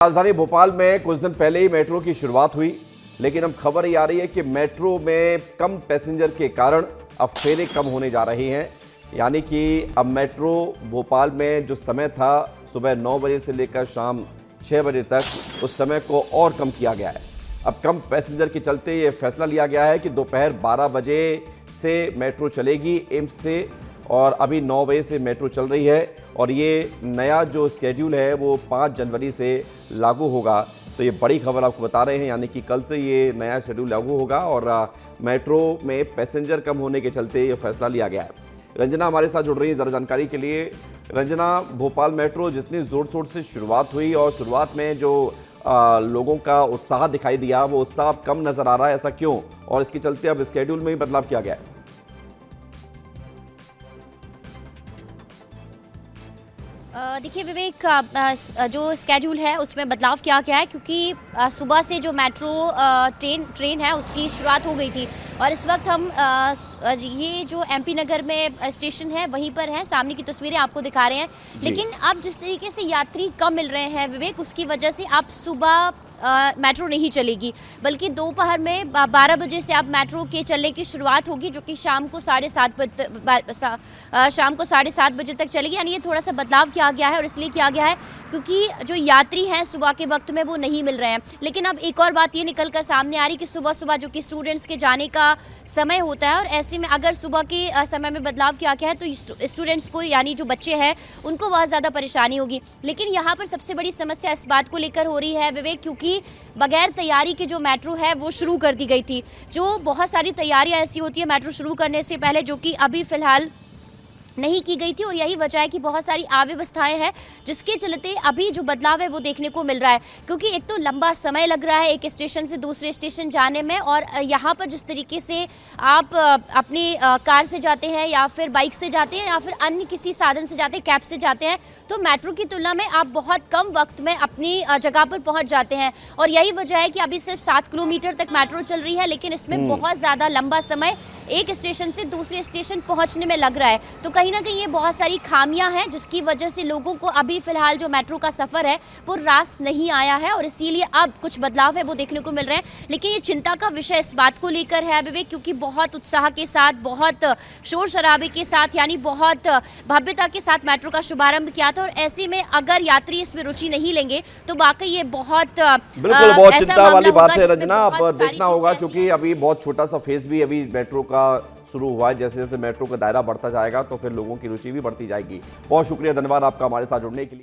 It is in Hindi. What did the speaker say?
राजधानी भोपाल में कुछ दिन पहले ही मेट्रो की शुरुआत हुई, लेकिन अब खबर ये आ रही है कि मेट्रो में कम पैसेंजर के कारण अब फेरे कम होने जा रहे हैं। यानी कि अब मेट्रो भोपाल में जो समय था सुबह 9 बजे से लेकर शाम 6 बजे तक, उस समय को और कम किया गया है। अब कम पैसेंजर के चलते ये फैसला लिया गया है कि दोपहर 12 बजे से मेट्रो चलेगी एम्स से, और अभी 9 बजे से मेट्रो चल रही है। और ये नया जो स्केड्यूल है वो 5 जनवरी से लागू होगा। तो ये बड़ी खबर आपको बता रहे हैं, यानी कि कल से ये नया शेड्यूल लागू होगा और मेट्रो में पैसेंजर कम होने के चलते ये फैसला लिया गया है। रंजना हमारे साथ जुड़ रही है ज़रा जानकारी के लिए। रंजना, भोपाल मेट्रो जितनी ज़ोर शोर से शुरुआत हुई और शुरुआत में जो लोगों का उत्साह दिखाई दिया, वो उत्साह कम नज़र आ रहा है, ऐसा क्यों? और इसके चलते अब स्केड्यूल में ही बदलाव किया गया है। देखिए विवेक, जो स्केड्यूल है उसमें बदलाव किया गया है क्योंकि सुबह से जो मेट्रो ट्रेन है उसकी शुरुआत हो गई थी और इस वक्त हम ये जो एमपी नगर में स्टेशन है वहीं पर है। सामने की तस्वीरें आपको दिखा रहे हैं। लेकिन अब जिस तरीके से यात्री कम मिल रहे हैं विवेक, उसकी वजह से अब सुबह मेट्रो नहीं चलेगी, बल्कि दोपहर में 12 बजे से अब मेट्रो के चलने की शुरुआत होगी, जो कि शाम को 7:30 बजे तक चलेगी। यानी ये थोड़ा सा बदलाव किया गया है और इसलिए किया गया है क्योंकि जो यात्री हैं सुबह के वक्त में वो नहीं मिल रहे हैं। लेकिन अब एक और बात ये निकल कर सामने आ रही कि सुबह सुबह जो कि स्टूडेंट्स के जाने का समय होता है, और ऐसे में अगर सुबह के समय में बदलाव किया गया है तो स्टूडेंट्स को, यानी जो बच्चे हैं, उनको बहुत ज़्यादा परेशानी होगी। लेकिन यहाँ पर सबसे बड़ी समस्या इस बात को लेकर हो रही है विवेक, क्योंकि बगैर तैयारी के जो मेट्रो है वो शुरू कर दी गई थी। जो बहुत सारी तैयारियां ऐसी होती है मेट्रो शुरू करने से पहले, जो कि अभी फिलहाल नहीं की गई थी, और यही वजह है कि बहुत सारी अव्यवस्थाएं हैं जिसके चलते अभी जो बदलाव है वो देखने को मिल रहा है। क्योंकि एक तो लंबा समय लग रहा है एक स्टेशन से दूसरे स्टेशन जाने में, और यहाँ पर जिस तरीके से आप अपनी कार से जाते हैं या फिर बाइक से जाते हैं या फिर अन्य किसी साधन से जाते हैं, कैब से जाते हैं, तो मेट्रो की तुलना में आप बहुत कम वक्त में अपनी जगह पर पहुँच जाते हैं। और यही वजह है कि अभी सिर्फ 7 किलोमीटर तक मेट्रो चल रही है, लेकिन इसमें बहुत ज़्यादा लंबा समय एक स्टेशन से दूसरे स्टेशन पहुँचने में लग रहा है। तो कहीं ना कहीं ये बहुत सारी खामियां हैं जिसकी वजह से लोगों को अभी फिलहाल जो मेट्रो का सफर है वो रास नहीं आया है, और इसीलिए अब कुछ बदलाव है वो देखने को मिल रहे हैं। लेकिन ये चिंता का विषय इस बात को लेकर है विवेक, क्योंकि बहुत उत्साह के साथ, बहुत शोर शराबे के साथ, यानी बहुत भव्यता के साथ मेट्रो का शुभारंभ किया था, और ऐसे में अगर यात्री इसमें रुचि नहीं लेंगे तो वाकई ये बहुत बिल्कुल बहुत चिंता वाली बात है रंजना। अब देखना होगा, क्योंकि अभी बहुत छोटा सा फेज भी अभी मेट्रो का शुरू हुआ है। जैसे जैसे मेट्रो का दायरा बढ़ता जाएगा तो फिर लोगों की रुचि भी बढ़ती जाएगी। बहुत शुक्रिया, धन्यवाद आपका हमारे साथ जुड़ने के लिए।